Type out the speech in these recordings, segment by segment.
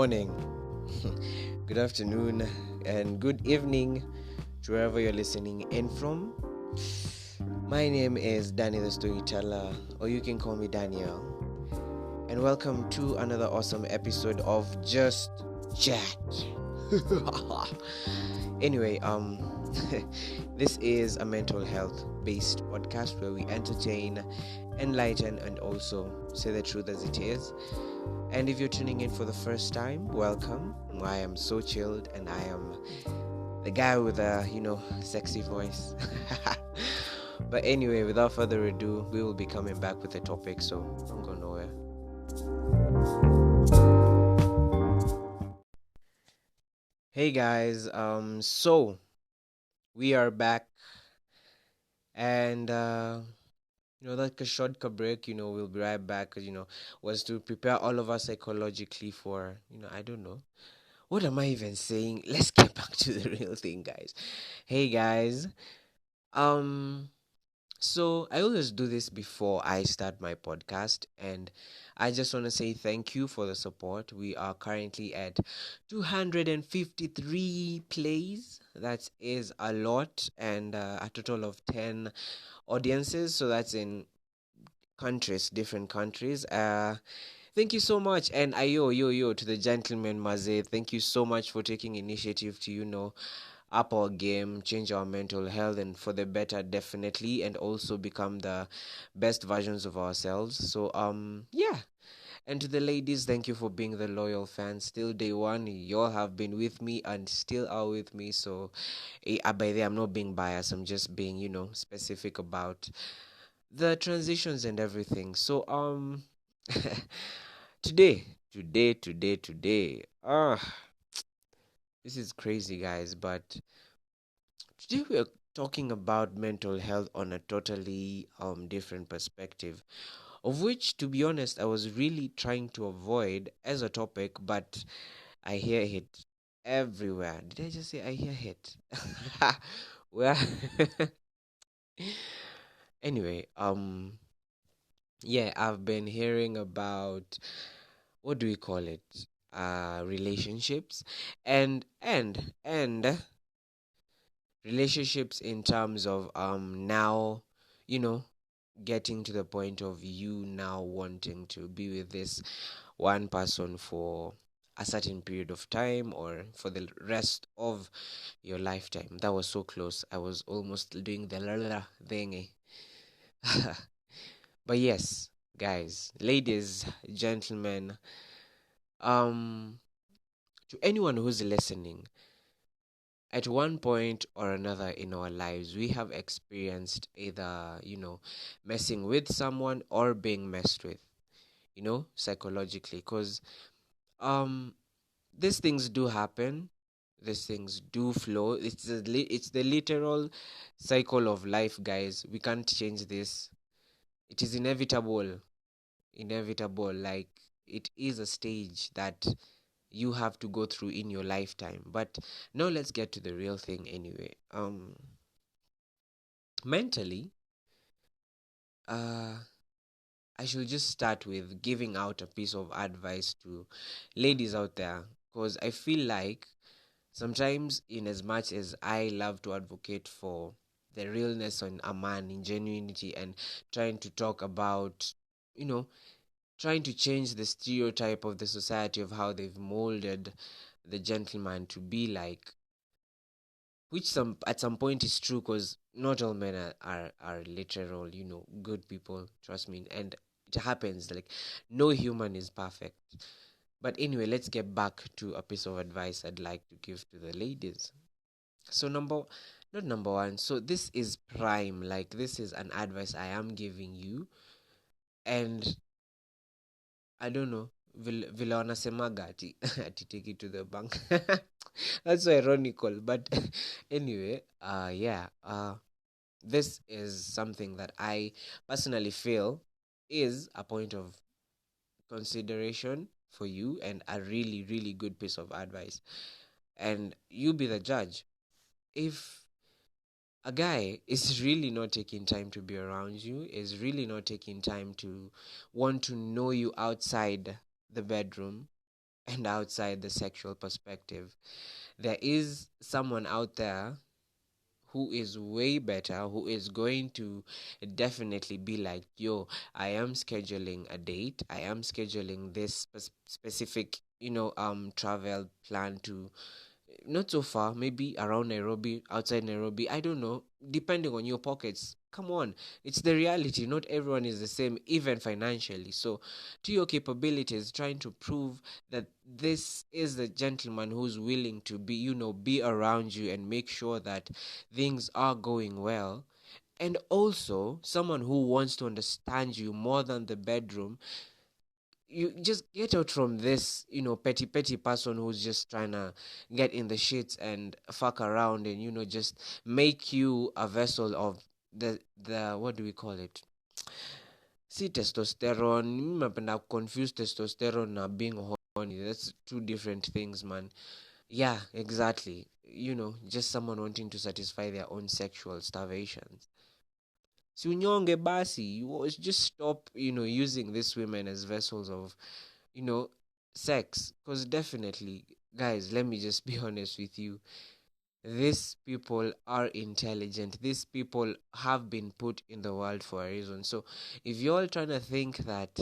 morning, good afternoon, and good evening to wherever you're listening in from. My name is Danny the Storyteller, or you can call me Daniel, and welcome to another awesome episode of Just Chat. Anyway, this is a mental health based podcast where we entertain, enlighten, and also say the truth as it is. And if you're tuning in for the first time, welcome. I am so chilled and I am the guy with a, sexy voice. But anyway, without further ado, we will be coming back with a topic, so don't go nowhere. Hey guys, so we are back and like a short break, we'll be right back, was to prepare all of us psychologically for, I don't know. What am I even saying? Let's get back to the real thing, guys. Hey guys. Um so I always do this before I start my podcast, and I just want to say thank you for the support. We are currently at 253 plays. That is a lot, and a total of 10 audiences. So that's in different countries. Thank you so much, and yo to the gentleman Maze. Thank you so much for taking initiative to up our game, change our mental health, and for the better, definitely, and also become the best versions of ourselves. So yeah. And to the ladies, thank you for being the loyal fans. Still day one, you all have been with me and still are with me. So by the I'm not being biased. I'm just being, specific about the transitions and everything. So today. This is crazy, guys. But today we are talking about mental health on a totally different perspective, of which, to be honest, I was really trying to avoid as a topic, but I hear it everywhere. Did I just say I hear it? Well, anyway, yeah, I've been hearing about, what do we call it? Relationships and relationships in terms of now, you know, getting to the point of you now wanting to be with this one person for a certain period of time or for the rest of your lifetime. That was so close. I was almost doing the la la thing. But yes, guys, ladies, gentlemen, um to anyone who's listening, at one point or another in our lives, we have experienced either, messing with someone or being messed with, psychologically. Because um, these things do happen, these things do flow. It's the literal cycle of life, guys. We can't change this. It is inevitable. Like, it is a stage that you have to go through in your lifetime. But now let's get to the real thing anyway. Mentally, uh I should just start with giving out a piece of advice to ladies out there, because I feel like sometimes, in as much as I love to advocate for the realness on a man, in genuinity, and trying to talk about, you know trying to change the stereotype of the society of how they've molded the gentleman to be like, which some at some point is true, because not all men are literal, good people, trust me. And it happens, like, no human is perfect. But anyway, let's get back to a piece of advice I'd like to give to the ladies. So not number one, so this is prime, like, this is an advice I am giving you. And I don't know, vile wanasemaga ati take it to the bank. That's so ironical, but anyway, yeah, this is something that I personally feel is a point of consideration for you, and a really, really good piece of advice. And you be the judge. If a guy is really not taking time to be around you, is really not taking time to want to know you outside the bedroom, and outside the sexual perspective. There is someone out there who is way better, who is going to definitely be like, yo, I am scheduling a date, I am scheduling this specific, travel plan to not so far, maybe around Nairobi, outside Nairobi, I don't know, depending on your pockets. Come on, it's the reality. Not everyone is the same, even financially. So, to your capabilities, trying to prove that this is the gentleman who's willing to be, be around you and make sure that things are going well. And also, someone who wants to understand you more than the bedroom. You just get out from this, petty person who's just trying to get in the shits and fuck around and, just make you a vessel of the what do we call it? See, testosterone. Mimi napenda confuse testosterone na being horny. That's two different things, man. Yeah, exactly. Just someone wanting to satisfy their own sexual starvations. Si unyonge basi, just stop, using these women as vessels of, you know, sex. Because definitely, guys, let me just be honest with you. These people are intelligent. These people have been put in the world for a reason. So if you're all trying to think that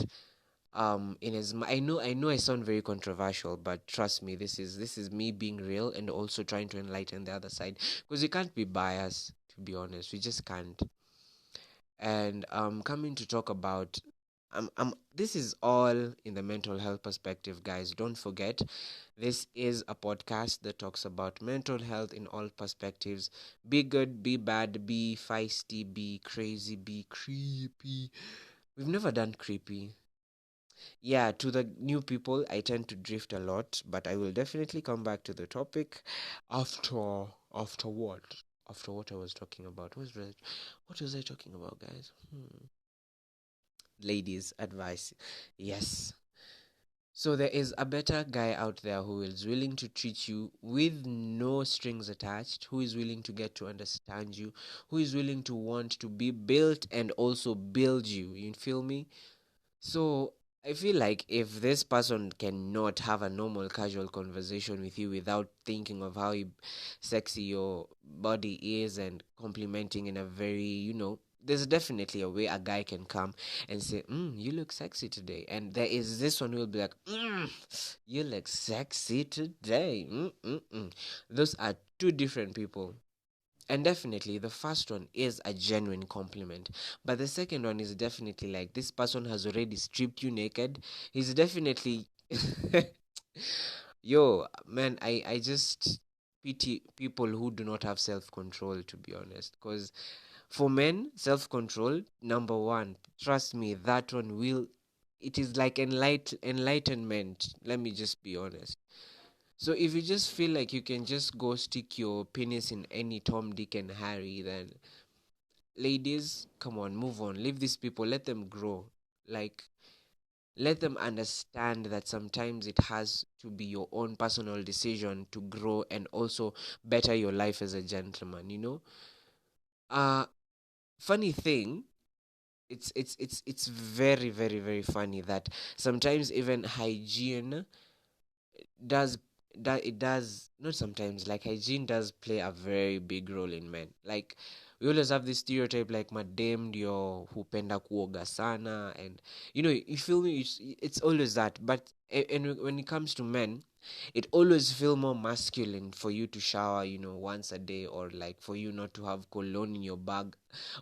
I know I sound very controversial, but trust me, this is me being real and also trying to enlighten the other side. Because you can't be biased, to be honest. We just can't. And coming to talk about this is all in the mental health perspective, guys. Don't forget, this is a podcast that talks about mental health in all perspectives. Be good, be bad, be feisty, be crazy, be creepy. We've never done creepy. Yeah, to the new people, I tend to drift a lot, but I will definitely come back to the topic after what? After what I was talking about. What was I talking about, guys? Ladies advice. Yes. So there is a better guy out there who is willing to treat you with no strings attached, who is willing to get to understand you, who is willing to want to be built and also build you. You feel me? So I feel like if this person cannot have a normal casual conversation with you without thinking of how sexy your body is and complimenting in a very, there's definitely a way a guy can come and say, you look sexy today. And there is this one who will be like, you look sexy today. Mm-mm-mm. Those are two different people. And definitely, the first one is a genuine compliment. But the second one is definitely like this person has already stripped you naked. He's definitely. Yo, man, I just pity people who do not have self control, to be honest. Because for men, self control, number one, trust me, that one will. It is like enlightenment. Let me just be honest. So if you just feel like you can just go stick your penis in any Tom, Dick, and Harry, then ladies, come on, move on. Leave these people. Let them grow. Like, let them understand that sometimes it has to be your own personal decision to grow and also better your life as a gentleman. Uh funny thing. It's very very very funny that sometimes even hygiene does that it does not sometimes like hygiene does play a very big role in men. Like we always have this stereotype like madam ndio hupenda kuoga sana, and you feel me, it's always that. But and when it comes to men, it always feel more masculine for you to shower once a day, or like for you not to have cologne in your bag,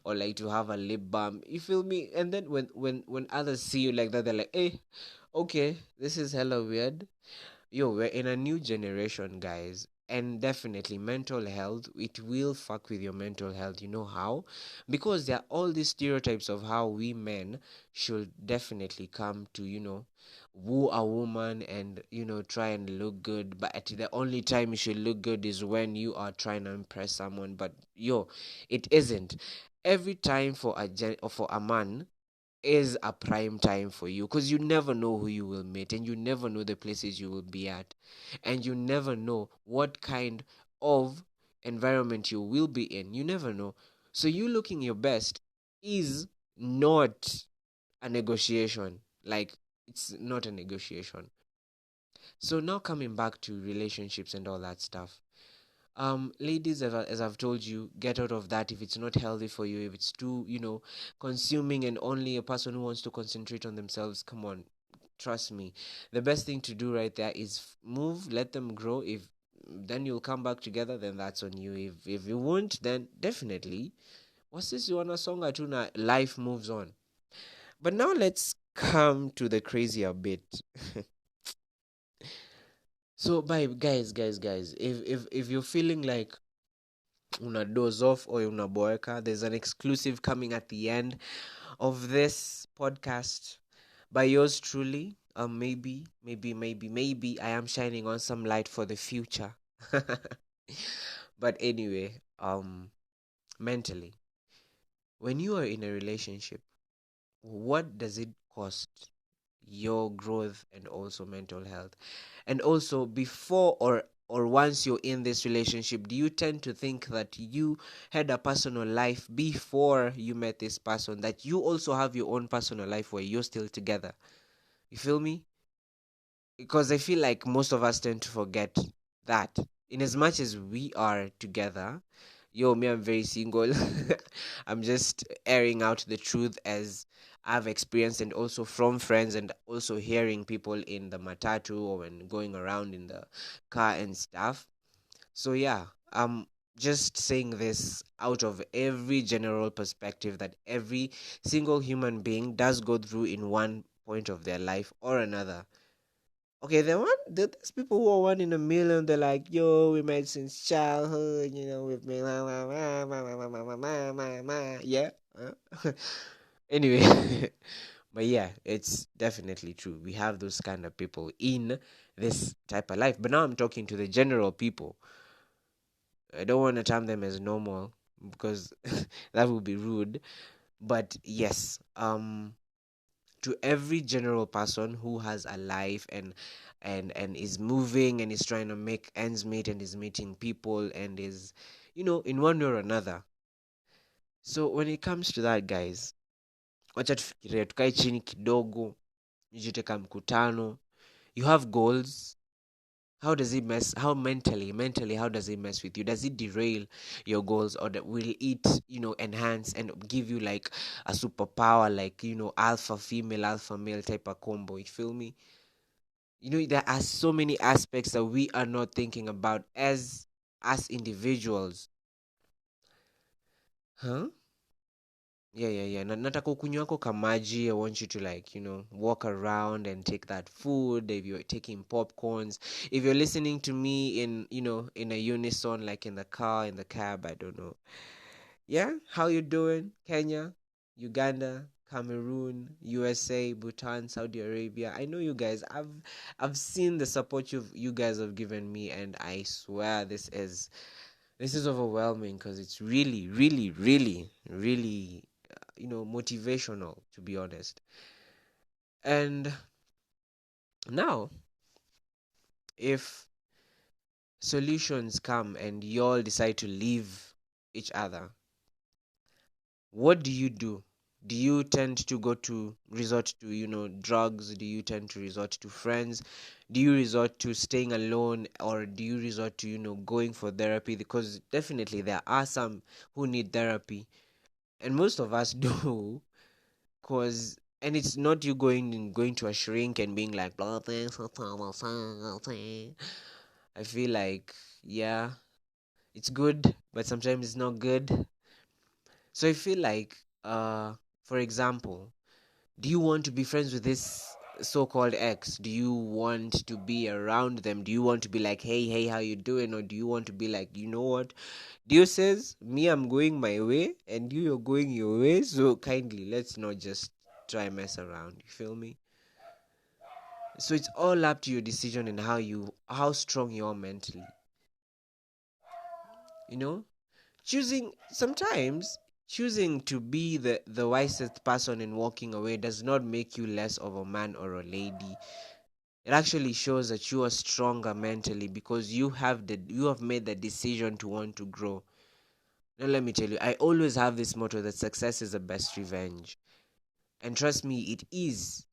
or like to have a lip balm, you feel me. And then when others see you like that, they're like, hey, okay, this is hella weird. Yo, we're in a new generation, guys. And definitely mental health, it will fuck with your mental health. You know how? Because there are all these stereotypes of how we men should definitely come to, woo a woman and, try and look good. But at the only time you should look good is when you are trying to impress someone. But yo, it isn't. Every time for or for a man, is a prime time for you, because you never know who you will meet, and you never know the places you will be at, and you never know what kind of environment you will be in. You never know. So you looking your best is not a negotiation. Like, it's not a negotiation. So now coming back to relationships and all that stuff. Ladies, as I've told you, get out of that if it's not healthy for you, if it's too, consuming and only a person who wants to concentrate on themselves. Come on, trust me. The best thing to do right there is move, let them grow. If then you'll come back together, then that's on you. If you won't, then definitely. What's this? You want a song or two? Now life moves on. But now let's come to the crazier bit. So, bye, guys. If you're feeling like una doze off or una boeka, there's an exclusive coming at the end of this podcast by yours truly. Maybe I am shining on some light for the future. But anyway, mentally, when you are in a relationship, what does it cost your growth and also mental health? And also, before or once you're in this relationship, do you tend to think that you had a personal life before you met this person, that you also have your own personal life where you're still together? You feel me? Because I feel like most of us tend to forget that. In as much as we are together, me, I'm very single. I'm just airing out the truth as I've experienced, and also from friends, and also hearing people in the matatu or when going around in the car and stuff. So yeah, I'm just saying this out of every general perspective that every single human being does go through in one point of their life or another. Okay, there's people who are 1 in a million. They're like, yo, we met since childhood, we've been yeah. Anyway, but yeah, it's definitely true. We have those kind of people in this type of life. But now I'm talking to the general people. I don't want to term them as normal because that would be rude. But yes, to every general person who has a life and is moving and is trying to make ends meet and is meeting people and is in one way or another. So when it comes to that, guys, wacha tufikirie, tukae chini kidogo, nijite ka mkutano. You have goals. How does it mess? How mentally, how does it mess with you? Does it derail your goals, or will it, enhance and give you like a superpower, like alpha female, alpha male type of combo? You feel me? There are so many aspects that we are not thinking about as individuals. Huh? Yeah. Nataka ukunywe wako kamaji. I want you to like, walk around and take that food. If you're taking popcorns, if you're listening to me in a unison, like in the car, in the cab, I don't know. Yeah, how you doing? Kenya, Uganda, Cameroon, USA, Bhutan, Saudi Arabia. I know you guys. I've seen the support you guys have given me, and I swear this is overwhelming because it's really, really, really, really, motivational, to be honest. And now, if solutions come and y'all decide to leave each other, what do you do? Do you tend to resort to, drugs? Do you tend to resort to friends? Do you resort to staying alone, or do you resort to, going for therapy? Because definitely there are some who need therapy, and most of us do. Cause and it's not you going to a shrink and being like, blah, things. I feel like, yeah, it's good, but sometimes it's not good. So I feel like, for example, do you want to be friends with this so-called ex? Do you want to be around them? Do you want to be like, hey, how you doing? Or do you want to be like, you know what? Dio says, me, I'm going my way, and you're going your way. So kindly, let's not just try mess around. You feel me? So it's all up to your decision and how strong you are mentally. You know, choosing to be the wisest person and walking away does not make you less of a man or a lady. It actually shows that you are stronger mentally because you have made the decision to want to grow. Now let me tell you, I always have this motto that success is the best revenge. And trust me, it is.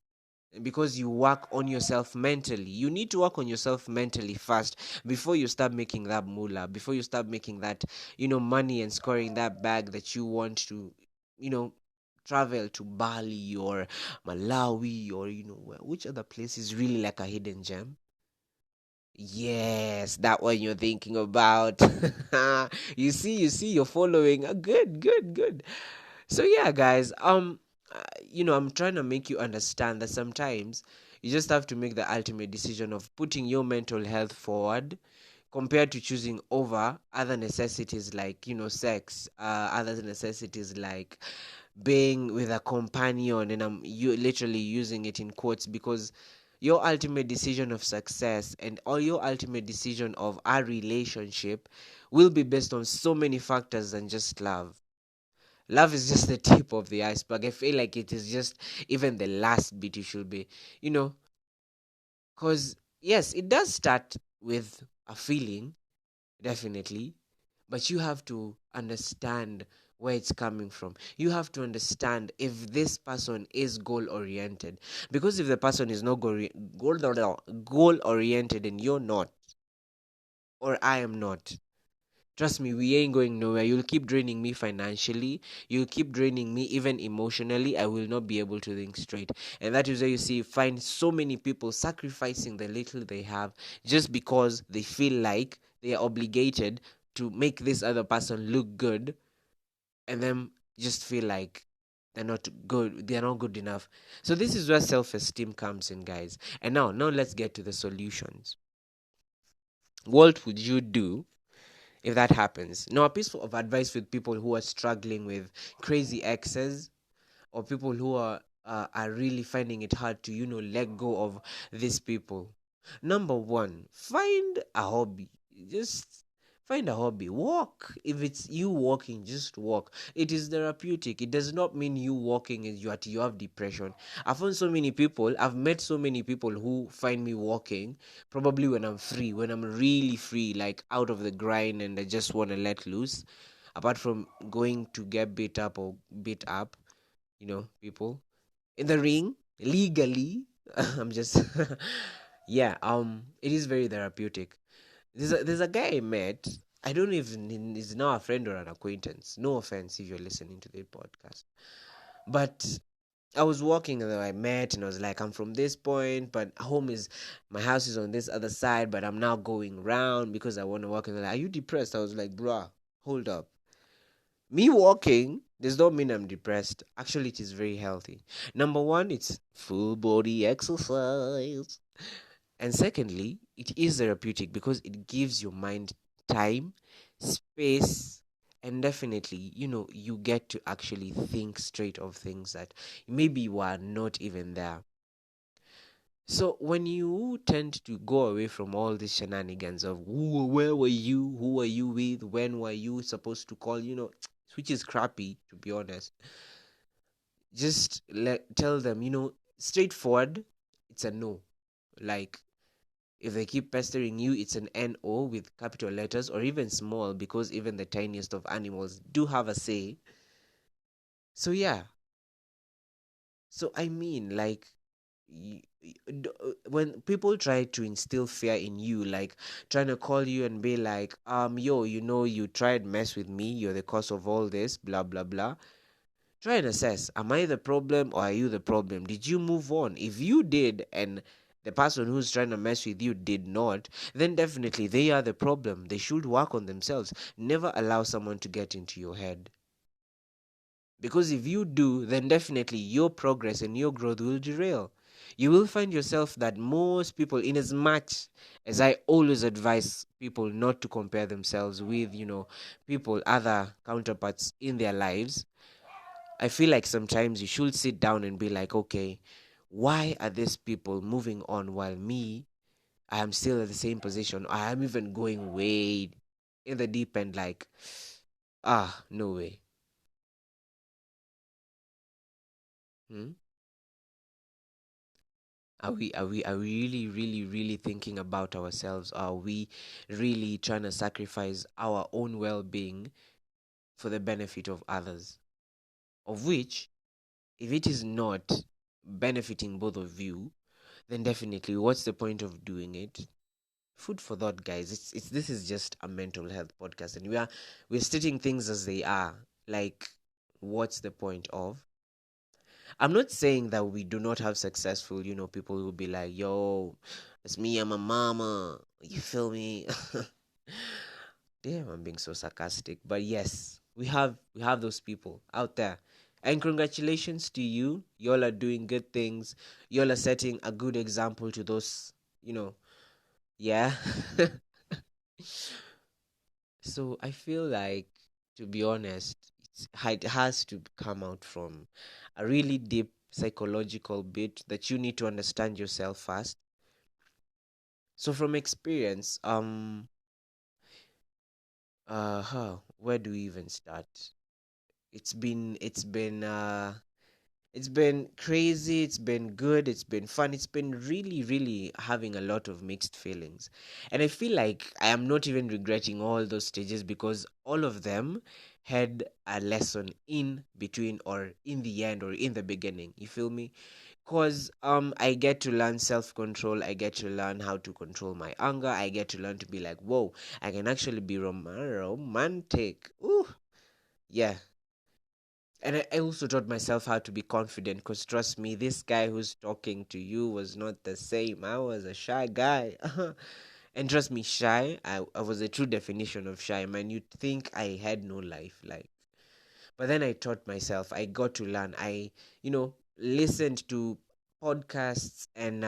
because you work on yourself mentally. You need to work on yourself mentally first before you start making that moolah, before you start making that, money and scoring that bag that you want to, you know, travel to Bali or Malawi or, which other place is really like a hidden gem? Yes, that one you're thinking about. You see, you're following. Good, good, good. So yeah, guys, I'm trying to make you understand that sometimes you just have to make the ultimate decision of putting your mental health forward compared to choosing over other necessities like, sex, other necessities like being with a companion, and I'm you literally using it in quotes because your ultimate decision of success and or your ultimate decision of our relationship will be based on so many factors than just love. Love is just the tip of the iceberg. I feel like it is just even the last bit you should be, you know, because yes, it does start with a feeling, definitely, but you have to understand where it's coming from. You have to understand if this person is goal oriented. Because if the person is not goal oriented and you're not, or I am not, trust me, we ain't going nowhere. You'll keep draining me financially. You'll keep draining me even emotionally. I will not be able to think straight. And that is where you see, find so many people sacrificing the little they have just because they feel like they are obligated to make this other person look good, and then just feel like they're not good. They're not good enough. So this is where self-esteem comes in, guys. And now let's get to the solutions. What would you do if that happens? Now, a piece of advice with people who are struggling with crazy exes, or people who are really finding it hard to let go of these people. Number one, find a hobby. Just find a hobby. Walk. If it's you walking, just walk. It is therapeutic. It does not mean you walking is you have depression. I've met so many people who find me walking probably when I'm free, when I'm really free, like out of the grind and I just want to let loose. Apart from going to get beat up or beat up, people in the ring legally. I'm just yeah, it is very therapeutic. There's a guy I met. I don't know if he's now a friend or an acquaintance. No offense if you're listening to the podcast. But I was walking and then I met and I was like, I'm from this point, but my house is on this other side, but I'm now going round because I want to walk. And they're like, are you depressed? I was like, bruh, hold up. Me walking does not mean I'm depressed. Actually, it is very healthy. Number one, it's full body exercise. And secondly, it is therapeutic because it gives your mind time, space, and definitely, you get to actually think straight of things that maybe were not even there. So when you tend to go away from all these shenanigans of where were you, who were you with, when were you supposed to call, which is crappy to be honest. Just tell them, straightforward, it's a no. Like if they keep pestering you, it's an no with capital letters or even small because even the tiniest of animals do have a say. So yeah. So I mean, like when people try to instill fear in you, like trying to call you and be like, yo, you tried mess with me, you're the cause of all this, blah blah blah. Try and assess, am I the problem or are you the problem? Did you move on? If you did and the person who's trying to mess with you did not, then definitely they are the problem. They should work on themselves. Never allow someone to get into your head. Because if you do, then definitely your progress and your growth will derail. You will find yourself that most people, in as much as I always advise people not to compare themselves with, people, other counterparts in their lives, I feel like sometimes you should sit down and be like, okay, why are these people moving on while me, I am still at the same position? I am even going way in the deep end, like, no way. Hmm? Are we really, really, really thinking about ourselves? Are we really trying to sacrifice our own well being for the benefit of others? Of which, if it is not, benefiting both of you, then definitely what's the point of doing it? Food for thought, guys. It's this is just a mental health podcast, and we're stating things as they are. Like, what's the point of? I'm not saying that we do not have successful, people who be like, yo, it's me and my mama. You feel me? Damn, I'm being so sarcastic. But yes, we have those people out there. And congratulations to you. Y'all are doing good things. Y'all are setting a good example to those, yeah. So I feel like, to be honest, it has to come out from a really deep psychological bit that you need to understand yourself first. So from experience, where do we even start? It's been crazy, it's been good, it's been fun, it's been really, really having a lot of mixed feelings. And I feel like I am not even regretting all those stages because all of them had a lesson in between or in the end or in the beginning. You feel me? Because I get to learn self-control, I get to learn how to control my anger, I get to learn to be like, whoa, I can actually be romantic. Ooh, yeah. And I also taught myself how to be confident because trust me, this guy who's talking to you was not the same. I was a shy guy. And trust me, shy, I was a true definition of shy. Man, you'd think I had no life. Like, but then I taught myself. I got to learn. Listened to podcasts and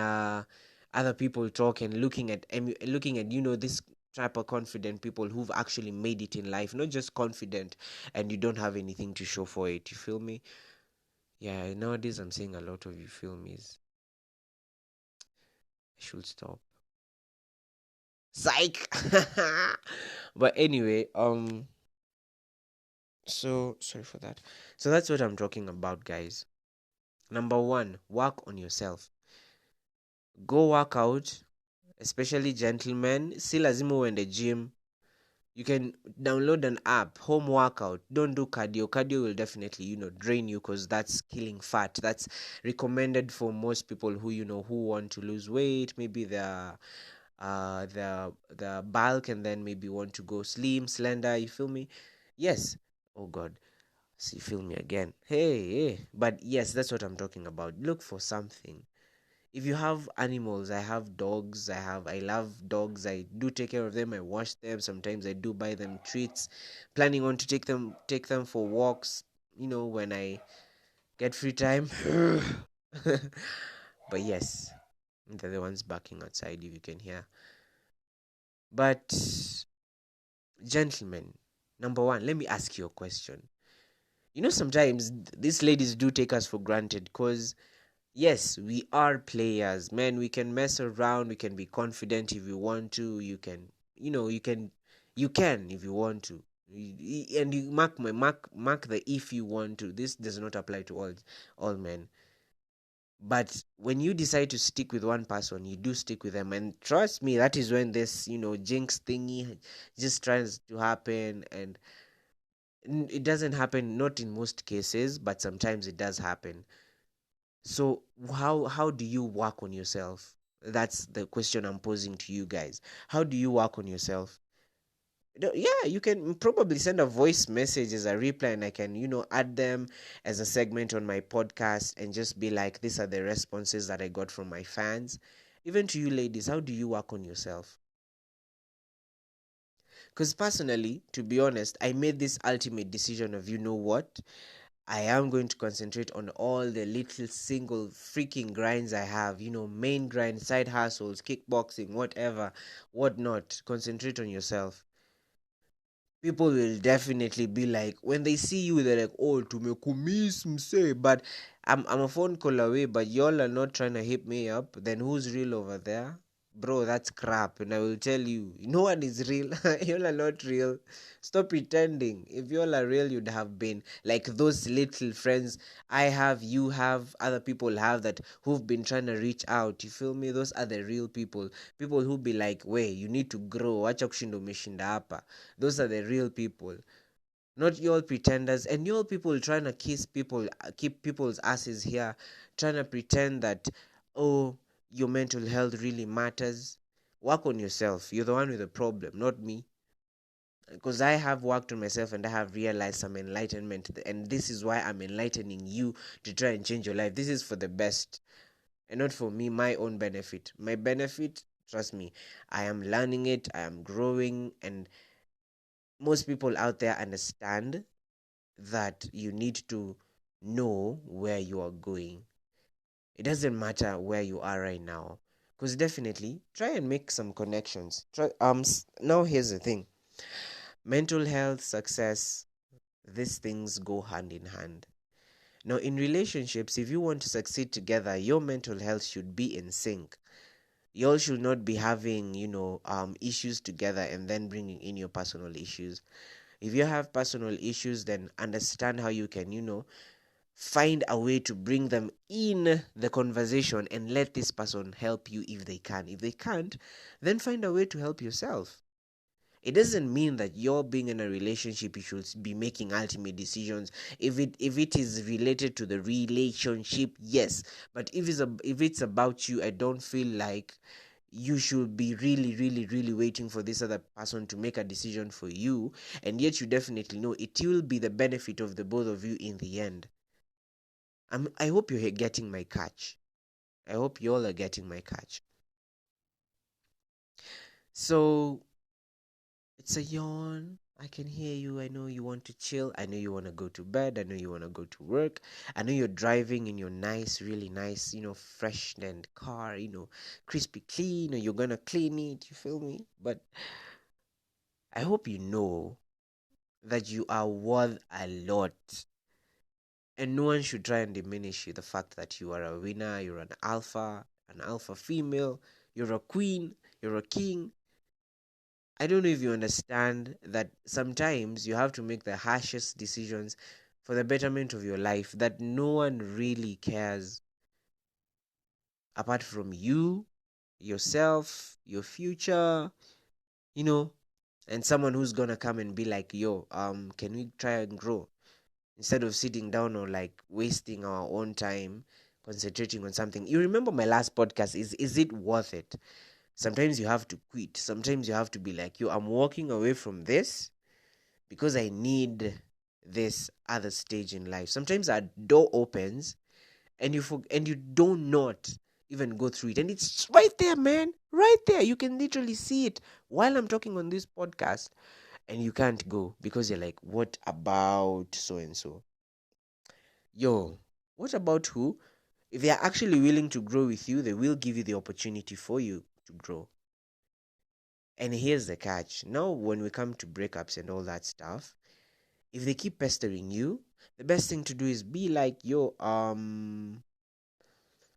other people talk and looking at this type of confident people who've actually made it in life, not just confident and you don't have anything to show for it. You feel me? Yeah, nowadays I'm seeing a lot of you feel me's. I should stop. Psych. But anyway, so sorry for that. So that's what I'm talking about, guys. Number one, work on yourself. Go work out, especially gentlemen. Si lazima uende gym. You can download an app, home workout. Don't do cardio. Cardio will definitely, drain you because that's killing fat. That's recommended for most people who want to lose weight. Maybe the bulk and then maybe want to go slim, slender. You feel me? Yes. Oh God. See, feel me again. Hey. But yes, that's what I'm talking about. Look for something. If you have animals, I have dogs. I love dogs. I do take care of them. I wash them. Sometimes I do buy them treats. Planning on to take them for walks. When I get free time. But yes, they're the ones barking outside. If you can hear. But gentlemen, number one, let me ask you a question. Sometimes these ladies do take us for granted because yes, we are players, man. We can mess around. We can be confident if you want to. You can if you want to. And you mark the if you want to. This does not apply to all men. But when you decide to stick with one person, you do stick with them, and trust me, that is when this jinx thingy just tries to happen, and it doesn't happen, not in most cases, but sometimes it does happen. So how do you work on yourself? That's the question I'm posing to you guys. How do you work on yourself? Yeah, you can probably send a voice message as a reply, and I can add them as a segment on my podcast and just be like, these are the responses that I got from my fans. Even to you ladies, how do you work on yourself? Because personally, to be honest, I made this ultimate decision of, what, I am going to concentrate on all the little single freaking grinds I have, main grind, side hustles, kickboxing, whatever, whatnot. Concentrate on yourself. People will definitely be like, when they see you, they're like, oh, tumekumiss msee. But I'm a phone call away, but y'all are not trying to hit me up. Then who's real over there? Bro, that's crap. And I will tell you, no one is real. Y'all are not real. Stop pretending. If y'all are real, you'd have been like those little friends I have, you have, other people have that who've been trying to reach out. You feel me? Those are the real people. People who be like, wait, you need to grow. Wacha kushinda umeshinda hapa. Those are the real people. Not you all pretenders, and you all people trying to keep people's asses here, trying to pretend that, oh, your mental health really matters. Work on yourself. You're the one with the problem, not me. Because I have worked on myself and I have realized some enlightenment, and this is why I'm enlightening you to try and change your life. This is for the best and not for me, my own benefit. My benefit, trust me, I am learning it, I am growing, and most people out there understand that you need to know where you are going. It doesn't matter where you are right now, because definitely try and make some connections. Now here's the thing: mental health, success, these things go hand in hand. Now, in relationships, if you want to succeed together, your mental health should be in sync. You all should not be having, issues together and then bringing in your personal issues. If you have personal issues, then understand how you can, find a way to bring them in the conversation and let this person help you if they can. If they can't, then find a way to help yourself. It doesn't mean that you're being in a relationship you should be making ultimate decisions. If it is related to the relationship, yes. But if it's about you, I don't feel like you should be really, really, really waiting for this other person to make a decision for you. And yet you definitely know it will be the benefit of the both of you in the end. I hope you're getting my catch. I hope you all are getting my catch. So it's a yawn. I can hear you. I know you want to chill. I know you want to go to bed. I know you want to go to work. I know you're driving in your nice, really nice, fresh and car, crispy clean, or you're going to clean it. You feel me? But I hope you know that you are worth a lot. And no one should try and diminish you. The fact that you are a winner, you're an alpha female, you're a queen, you're a king. I don't know if you understand that sometimes you have to make the harshest decisions for the betterment of your life, that no one really cares apart from you, yourself, your future, you know, and someone who's gonna come and be like, yo, can we try and grow? Instead of sitting down or like wasting our own time concentrating on something. You remember my last podcast, is it worth it? Sometimes you have to quit. Sometimes you have to be like, yo, I'm walking away from this because I need this other stage in life. Sometimes a door opens and you do not even go through it, and it's right there, man, right there. You can literally see it while I'm talking on this podcast, and you can't go because you're like, what about so and so? Yo, what about who? If they are actually willing to grow with you, they will give you the opportunity for you to grow. And here's the catch: now when we come to breakups and all that stuff, if they keep pestering you, the best thing to do is be like, yo,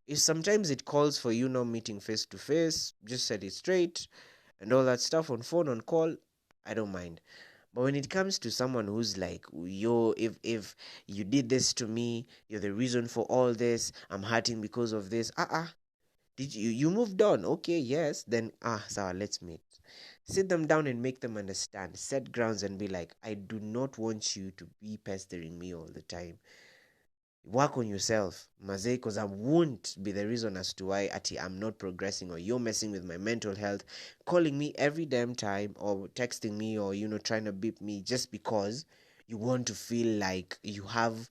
if sometimes it calls for you not meeting face to face, just set it straight and all that stuff on phone, on call, I don't mind. But when it comes to someone who's like, yo, if you did this to me, you're the reason for all this, I'm hurting because of this. Did you moved on? Okay, yes. Then so let's meet. Sit them down and make them understand. Set grounds and be like, I do not want you to be pestering me all the time. Work on yourself, Mazay, because I won't be the reason as to why I'm not progressing or you're messing with my mental health, calling me every damn time or texting me or trying to beep me just because you want to feel like you have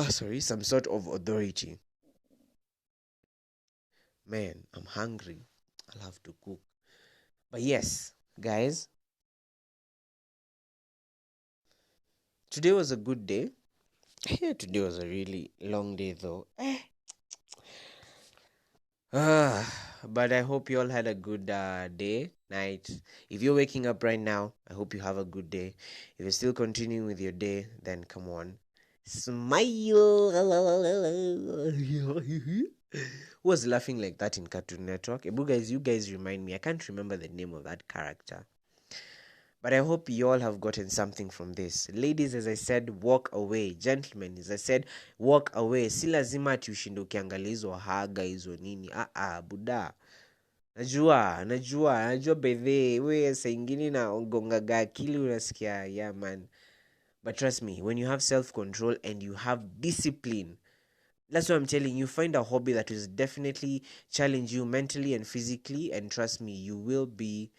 some sort of authority. Man, I'm hungry. I'll have to cook. But yes, guys, today was a good day. Yeah, today was a really long day though. But I hope you all had a good day, night. If you're waking up right now, I hope you have a good day. If you're still continuing with your day, then come on. Smile. Who was laughing like that in Cartoon Network? Ebu guys, you guys remind me. I can't remember the name of that character. But I hope you all have gotten something from this. Ladies, as I said, walk away. Gentlemen, as I said, walk away. Si lazima ati ushinde ukiangalia hizo haga hizo nini. Buda. Najua bedhe. We saa ingine na gongaga akili unasikia, yeah man. But trust me, when you have self-control and you have discipline, that's what I'm telling you. Find a hobby that will definitely challenge you mentally and physically, and trust me, you will be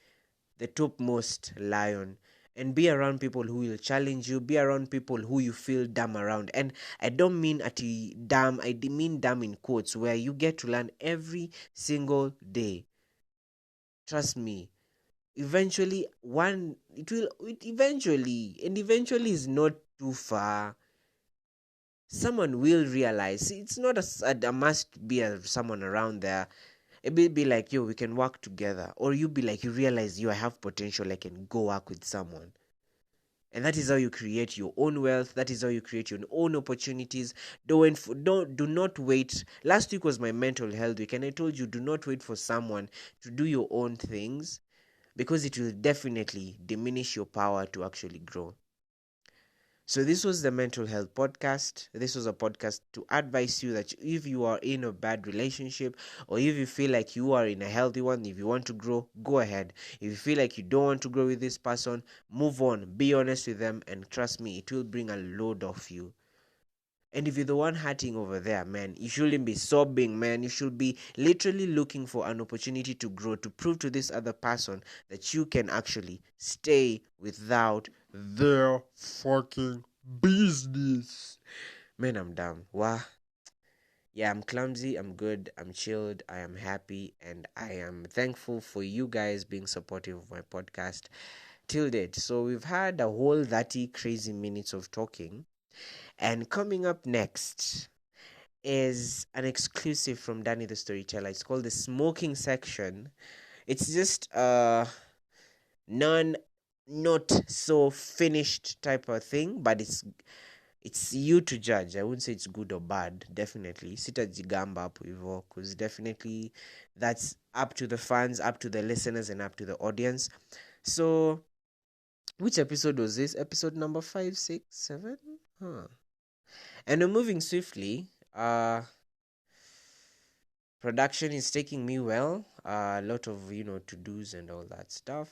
the topmost lion. And be around people who will challenge you. Be around people who you feel dumb around. And I don't mean at dumb. I mean dumb in quotes, where you get to learn every single day. Trust me. Eventually, eventually is not too far. Someone will realize. It's not a must be someone around there. It will be like, yo, we can work together. Or you be like, you realize, yo, I have potential, I can go work with someone. And that is how you create your own wealth. That is how you create your own opportunities. Do not wait. Last week was my mental health week, and I told you, do not wait for someone to do your own things, because it will definitely diminish your power to actually grow. So this was the mental health podcast. This was a podcast to advise you that if you are in a bad relationship, or if you feel like you are in a healthy one, if you want to grow, go ahead. If you feel like you don't want to grow with this person, move on. Be honest with them, and trust me, it will bring a load off you. And if you're the one hurting over there, man, you shouldn't be sobbing, man. You should be literally looking for an opportunity to grow, to prove to this other person that you can actually stay without their fucking business. Man, I'm dumb. Wow. Yeah, I'm clumsy, I'm good, I'm chilled, I am happy, and I am thankful for you guys being supportive of my podcast till date. So we've had a whole 30 crazy minutes of talking. And coming up next is an exclusive from Danny the Storyteller. It's called the Smoking Section. It's just a not so finished type of thing, but it's you to judge. I wouldn't say it's good or bad. Definitely sitajigamba hapo hivyo, because definitely that's up to the fans, up to the listeners, and up to the audience. So which episode was this? Episode number 5, 6, 7? And we're moving swiftly. Production is taking me well. A lot of to-dos and all that stuff.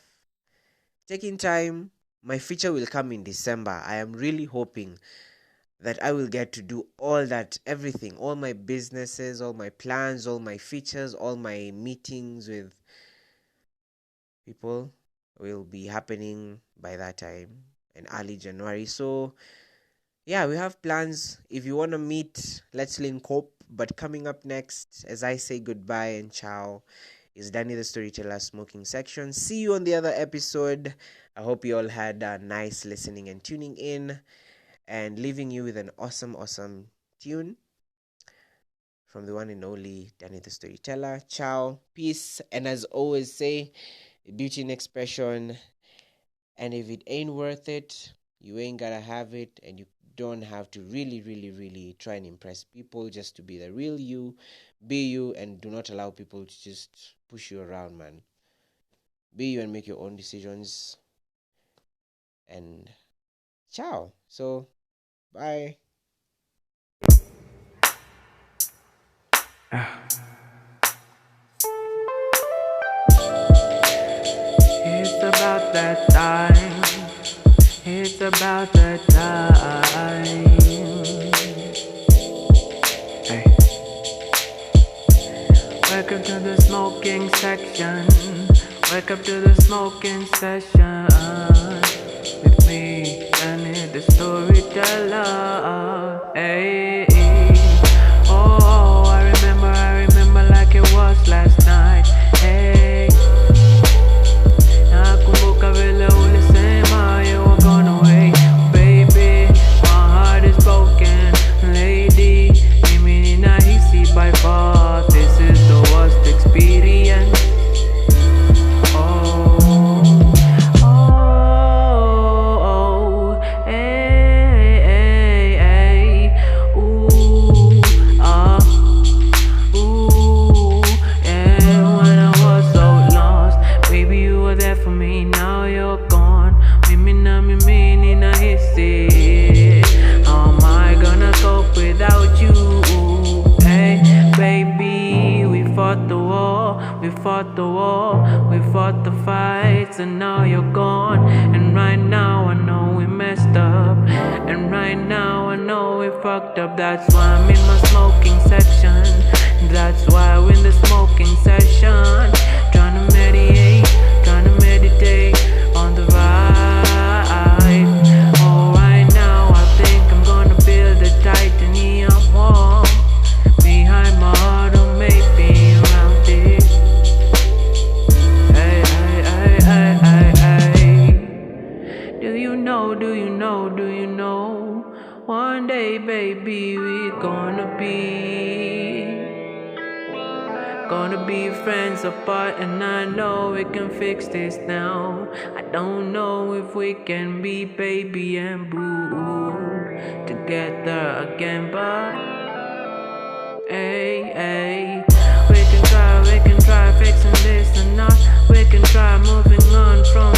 Taking time. My feature will come in December. I am really hoping that I will get to do all that, everything, all my businesses, all my plans, all my features, all my meetings with people will be happening by that time in early January. So yeah, we have plans. If you want to meet, let's link up. But coming up next, as I say goodbye and ciao, is Danny the Storyteller Smoking Section. See you on the other episode. I hope you all had a nice listening and tuning in, and leaving you with an awesome tune from the one and only Danny the Storyteller. Ciao, peace, and as always say, beauty in expression. And if it ain't worth it, you ain't gotta have it, and you don't have to really try and impress people. Just to be the real you, be you, and do not allow people to just push you around, man. Be you and make your own decisions. And ciao. So bye. It's about that time. It's about that time. Hey. Welcome to the smoking section. Welcome to the smoking session. With me, Danny the Storyteller. Hey. Oh, I remember like it was last night. Hey. Nakumbuka vile ulisema you were gone away. Baby, my heart is broken. Lady, mimi ninahisi by far this is the worst experience. We fought the fights and now you're gone. And right now I know we messed up. And right now I know we fucked up. That's why I'm in my smoking section. That's why we're in the smoking session. Tryna meditate on the vibe. Oh, right now I think I'm gonna build a titanium wall behind my heart, or maybe around it. Hey, hey, hey, hey, hey, hey. Do you know, do you know, do you know? One day, baby, we're gonna be friends apart, and I know we can fix this now. I don't know if we can be baby and boo together again, but hey, we can try fixing this or not. We can try moving on from